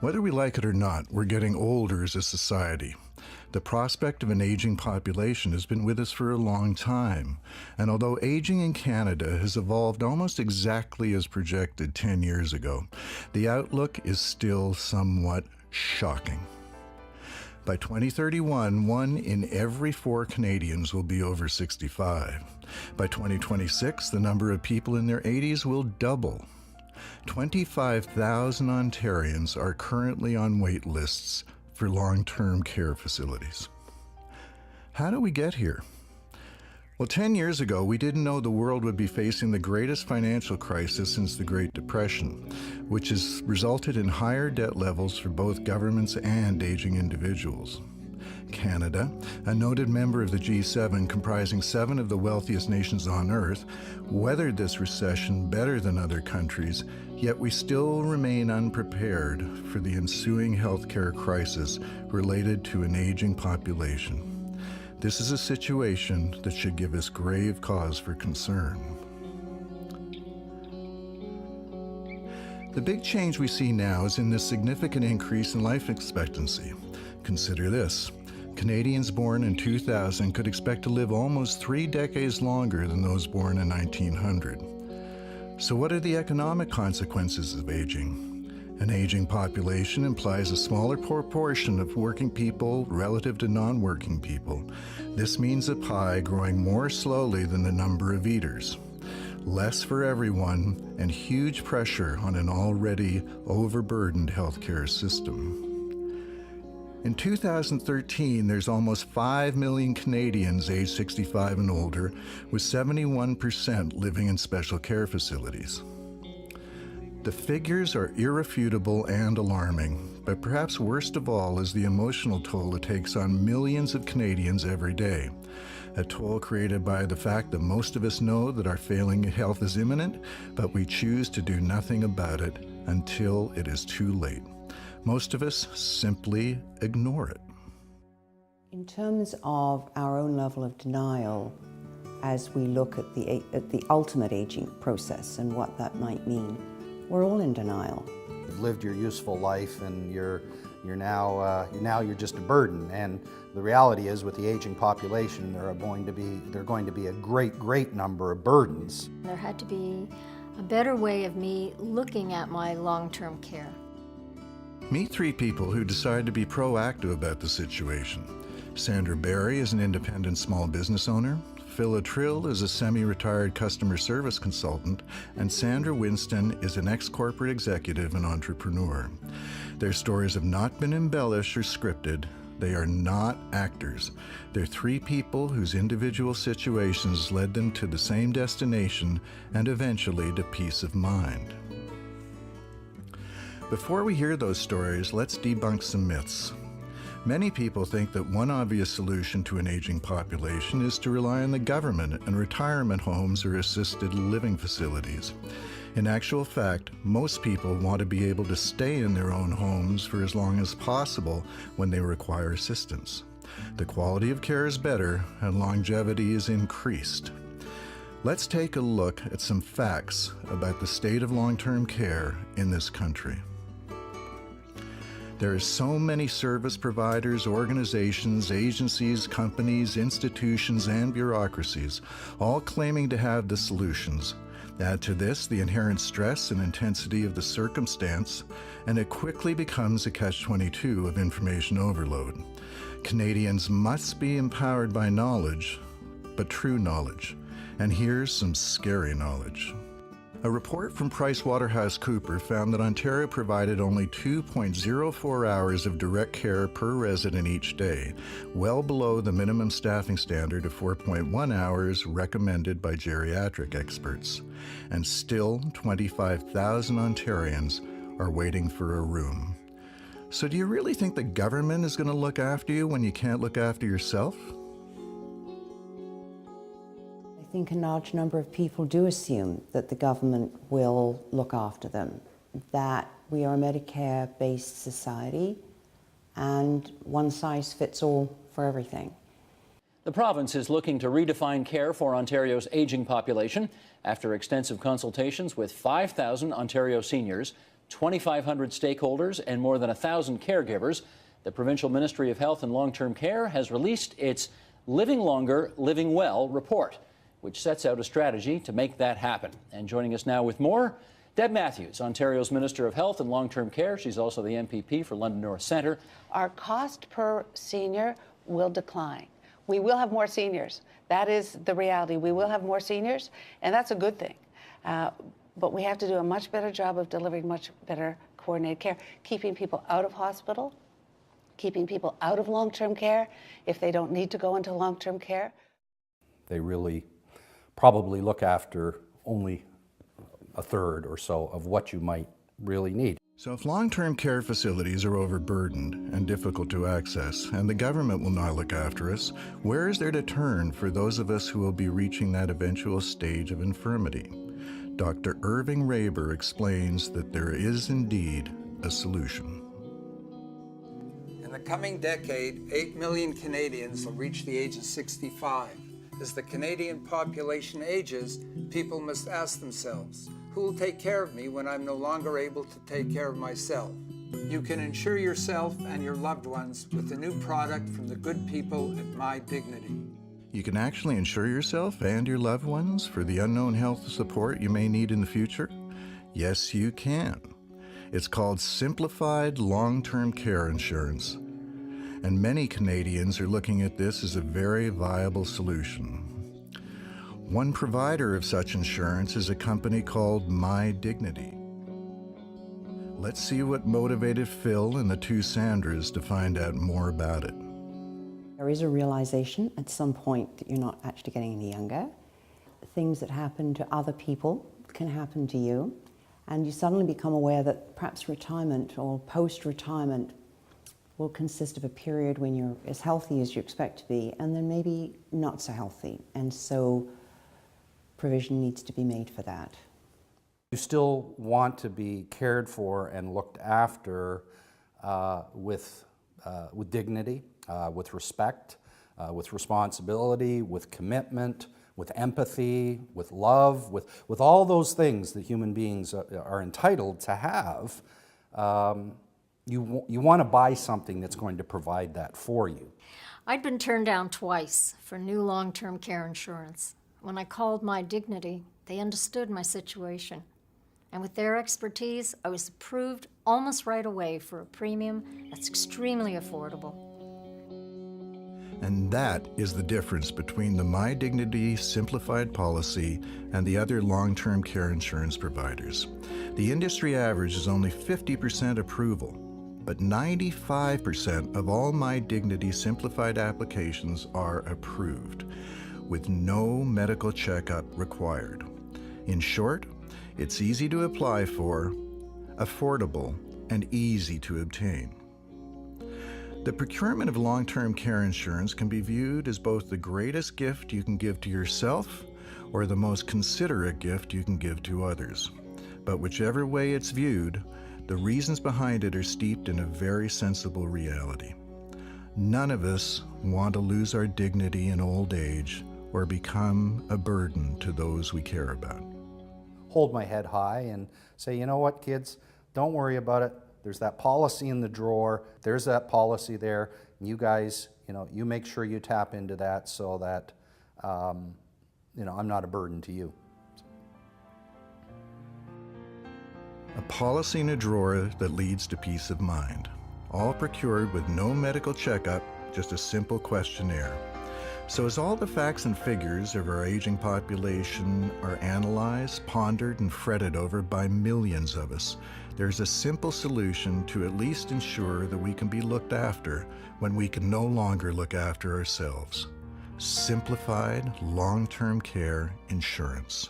Whether we like it or not, we're getting older as a society. The prospect of an aging population has been with us for a long time, and although aging in Canada has evolved almost exactly as projected 10 years ago, the outlook is still somewhat shocking. By 2031, 1 in every 4 Canadians will be over 65. By 2026, the number of people in their 80s will double. 25,000 Ontarians are currently on wait lists for long-term care facilities. How do we get here? Well, 10 years ago, we didn't know the world would be facing the greatest financial crisis since the Great Depression, which has resulted in higher debt levels for both governments and aging individuals. Canada, a noted member of the G7 comprising 7 of the wealthiest nations on Earth, weathered this recession better than other countries, yet we still remain unprepared for the ensuing healthcare crisis related to an aging population. This is a situation that should give us grave cause for concern. The big change we see now is in the significant increase in life expectancy. Consider this. Canadians born in 2000 could expect to live almost 3 decades longer than those born in 1900. So what are the economic consequences of aging? An aging population implies a smaller proportion of working people relative to non-working people. This means a pie growing more slowly than the number of eaters. Less for everyone, and huge pressure on an already overburdened healthcare system. In 2013, there's almost 5 million Canadians aged 65 and older, with 71% living in special care facilities. The figures are irrefutable and alarming, but perhaps worst of all is the emotional toll it takes on millions of Canadians every day. A toll created by the fact that most of us know that our failing health is imminent, but we choose to do nothing about it until it is too late. Most of us simply ignore it. In terms of our own level of denial, as we look at the ultimate aging process and what that might mean, we're all in denial. You've lived your useful life, and you're just a burden. And the reality is, with the aging population, there are going to be a great number of burdens. There had to be a better way of me looking at my long-term care. Meet 3 people who decided to be proactive about the situation. Sandra Barry is an independent small business owner. Phil Trill is a semi-retired customer service consultant, and Sandra Winston is an ex-corporate executive and entrepreneur. Their stories have not been embellished or scripted. They are not actors. They're 3 people whose individual situations led them to the same destination and eventually to peace of mind. Before we hear those stories, let's debunk some myths. Many people think that one obvious solution to an aging population is to rely on the government and retirement homes or assisted living facilities. In actual fact, most people want to be able to stay in their own homes for as long as possible when they require assistance. The quality of care is better and longevity is increased. Let's take a look at some facts about the state of long-term care in this country. There are so many service providers, organizations, agencies, companies, institutions, and bureaucracies, all claiming to have the solutions. Add to this the inherent stress and intensity of the circumstance, and it quickly becomes a catch-22 of information overload. Canadians must be empowered by knowledge, but true knowledge. And here's some scary knowledge. A report from PricewaterhouseCoopers found that Ontario provided only 2.04 hours of direct care per resident each day, well below the minimum staffing standard of 4.1 hours recommended by geriatric experts. And still, 25,000 Ontarians are waiting for a room. So do you really think the government is going to look after you when you can't look after yourself? I think a large number of people do assume that the government will look after them, that we are a Medicare-based society and one size fits all for everything. The province is looking to redefine care for Ontario's aging population. After extensive consultations with 5,000 Ontario seniors, 2,500 stakeholders and more than 1,000 caregivers, the Provincial Ministry of Health and Long-Term Care has released its Living Longer, Living Well report, which sets out a strategy to make that happen. And joining us now with more, Deb Matthews, Ontario's Minister of Health and Long-Term Care. She's also the MPP for London North Centre. Our cost per senior will decline. We will have more seniors. That is the reality. We will have more seniors, and that's a good thing. But we have to do a much better job of delivering much better coordinated care, keeping people out of hospital, keeping people out of long-term care if they don't need to go into long-term care. They really probably look after only a third or so of what you might really need. So if long-term care facilities are overburdened and difficult to access, and the government will not look after us, where is there to turn for those of us who will be reaching that eventual stage of infirmity? Dr. Irving Raber explains that there is indeed a solution. In the coming decade, 8 million Canadians will reach the age of 65. As the Canadian population ages, people must ask themselves, who will take care of me when I'm no longer able to take care of myself? You can insure yourself and your loved ones with a new product from the good people at My Dignity. You can actually insure yourself and your loved ones for the unknown health support you may need in the future? Yes, you can. It's called Simplified Long-Term Care Insurance. And many Canadians are looking at this as a very viable solution. One provider of such insurance is a company called My Dignity. Let's see what motivated Phil and the two Sandras to find out more about it. There is a realization at some point that you're not actually getting any younger. Things that happen to other people can happen to you, and you suddenly become aware that perhaps retirement or post-retirement will consist of a period when you're as healthy as you expect to be, and then maybe not so healthy. And so provision needs to be made for that. You still want to be cared for and looked after with dignity, with respect, with responsibility, with commitment, with empathy, with love, with all those things that human beings are entitled to have. You want to buy something that's going to provide that for you. I'd been turned down twice for new long-term care insurance. When I called My Dignity, they understood my situation. And with their expertise, I was approved almost right away for a premium that's extremely affordable. And that is the difference between the My Dignity simplified policy and the other long-term care insurance providers. The industry average is only 50% approval, but 95% of all My Dignity simplified applications are approved, with no medical checkup required. In short, it's easy to apply for, affordable, and easy to obtain. The procurement of long-term care insurance can be viewed as both the greatest gift you can give to yourself or the most considerate gift you can give to others. But whichever way it's viewed, the reasons behind it are steeped in a very sensible reality. None of us want to lose our dignity in old age or become a burden to those we care about. Hold my head high and say, you know what, kids, don't worry about it. There's that policy in the drawer. There's that policy there. And you guys, you make sure you tap into that so that, I'm not a burden to you. A policy in a drawer that leads to peace of mind. All procured with no medical checkup, just a simple questionnaire. So as all the facts and figures of our aging population are analyzed, pondered, and fretted over by millions of us, there's a simple solution to at least ensure that we can be looked after when we can no longer look after ourselves. Simplified long-term care insurance.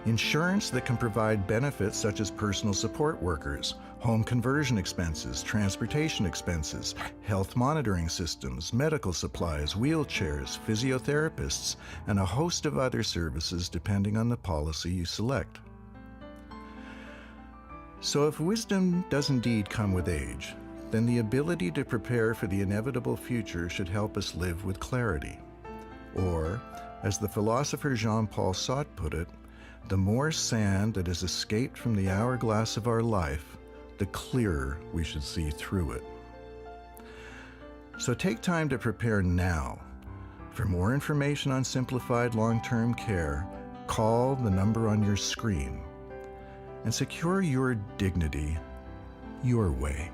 Insurance that can provide benefits such as personal support workers, home conversion expenses, transportation expenses, health monitoring systems, medical supplies, wheelchairs, physiotherapists, and a host of other services depending on the policy you select. So if wisdom does indeed come with age, then the ability to prepare for the inevitable future should help us live with clarity. Or, as the philosopher Jean-Paul Sartre put it, The more sand that has escaped from the hourglass of our life, the clearer we should see through it. So take time to prepare now. For more information on simplified long-term care, call the number on your screen and secure your dignity your way.